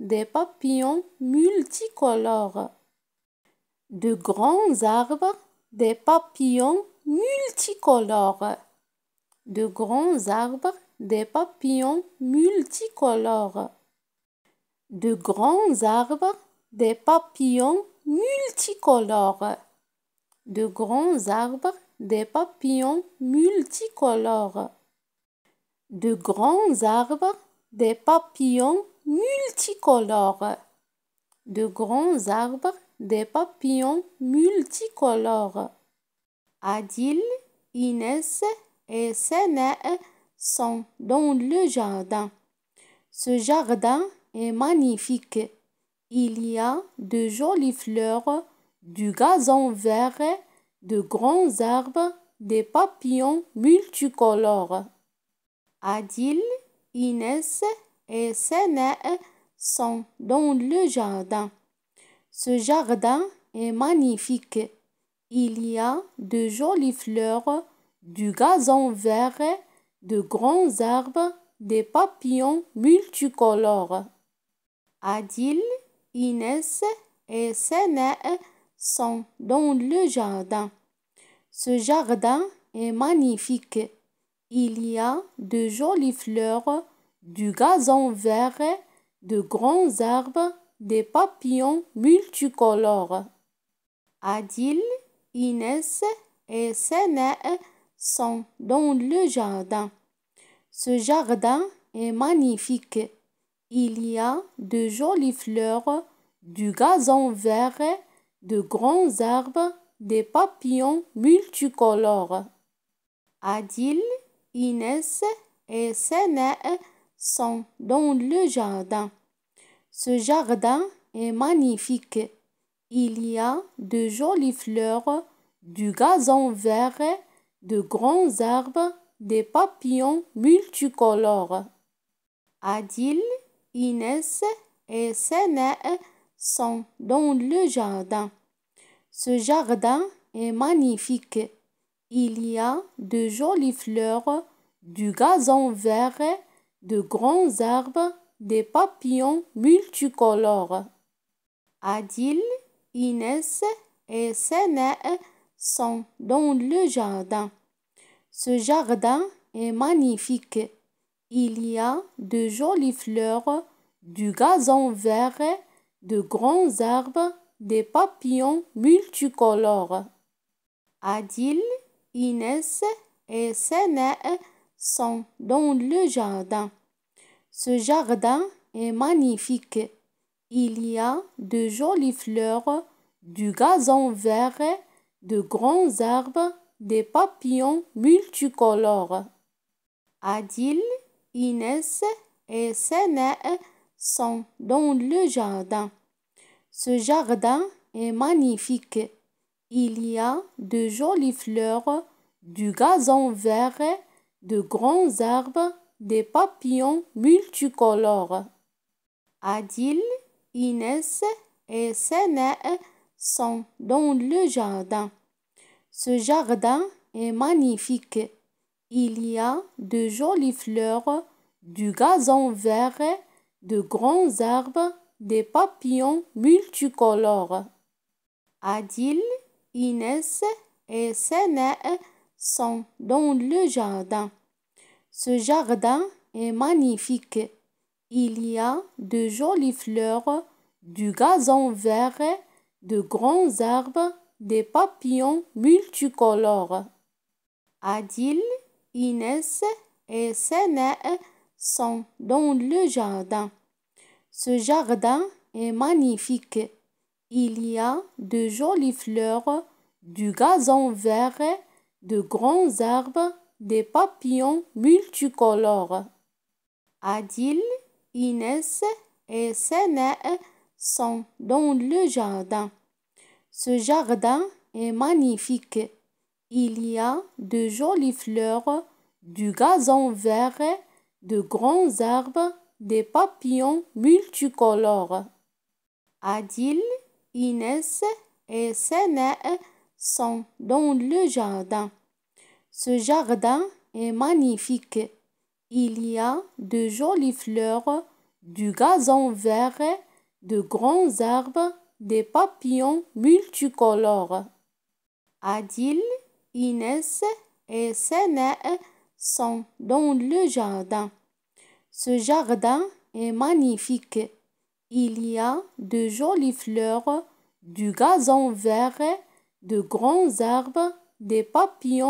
des papillons multicolores. De grands arbres, des papillons multicolores. De grands arbres, des papillons multicolores. De grands arbres, des papillons multicolores. De grands arbres, des papillons multicolores. De grands arbres, des papillons multicolores. De grands arbres, des papillons multicolores. Adil, Inès et Séné sont dans le jardin. Ce jardin est magnifique. Il y a de jolies fleurs, du gazon vert, de grands arbres, des papillons multicolores. Adil, Inès et Séné sont dans le jardin. Ce jardin est magnifique. Il y a de jolies fleurs, du gazon vert, de grands arbres, des papillons multicolores. Adil, Inès et Séné sont dans le jardin. Ce jardin est magnifique. Il y a de jolies fleurs, du gazon vert, de grands arbres, des papillons multicolores. Adil, Inès et Séné sont dans le jardin. Ce jardin est magnifique. Il y a de jolies fleurs, du gazon vert, de grands arbres, des papillons multicolores. Adil, Inès et Séné sont dans le jardin. Ce jardin est magnifique. Il y a de jolies fleurs, du gazon vert, de grands arbres, des papillons multicolores. Adil, Inès et Séné sont dans le jardin. Ce jardin est magnifique. Il y a de jolies fleurs, du gazon vert, de grands arbres, des papillons multicolores. Adil, Inès et Séné sont dans le jardin. Ce jardin est magnifique. Il y a de jolies fleurs, du gazon vert, de grands arbres, des papillons multicolores. Adil, Inès et Séné sont dans le jardin. Ce jardin est magnifique. Il y a de jolies fleurs, du gazon vert, de grands arbres, des papillons multicolores. Adil, Inès et Séné sont dans le jardin. Ce jardin est magnifique. Il y a de jolies fleurs, du gazon vert, de grands arbres, des papillons multicolores. Adil, Inès et Séné sont dans le jardin. Ce jardin est magnifique. Il y a de jolies fleurs, du gazon vert, de grands arbres, des papillons multicolores. Adil, Inès et Séné sont dans le jardin. Ce jardin est magnifique. Il y a de jolies fleurs, du gazon vert, de grands arbres, des papillons multicolores. Adil, Inès et Séné sont dans le jardin. Ce jardin est magnifique. Il y a de jolies fleurs, du gazon vert, de grands arbres, des papillons multicolores. Adil, Inès et Séné sont dans le jardin. Ce jardin est magnifique. Il y a de jolies fleurs, du gazon vert, de grands arbres, des papillons multicolores. Adil, Inès et Séné sont dans le jardin. Ce jardin est magnifique. Il y a de jolies fleurs, du gazon vert, de grands arbres, des papillons multicolores. Adil, Inès et Sénè sont dans le jardin. Ce jardin est magnifique. Il y a de jolies fleurs, du gazon vert, de grands arbres, des papillons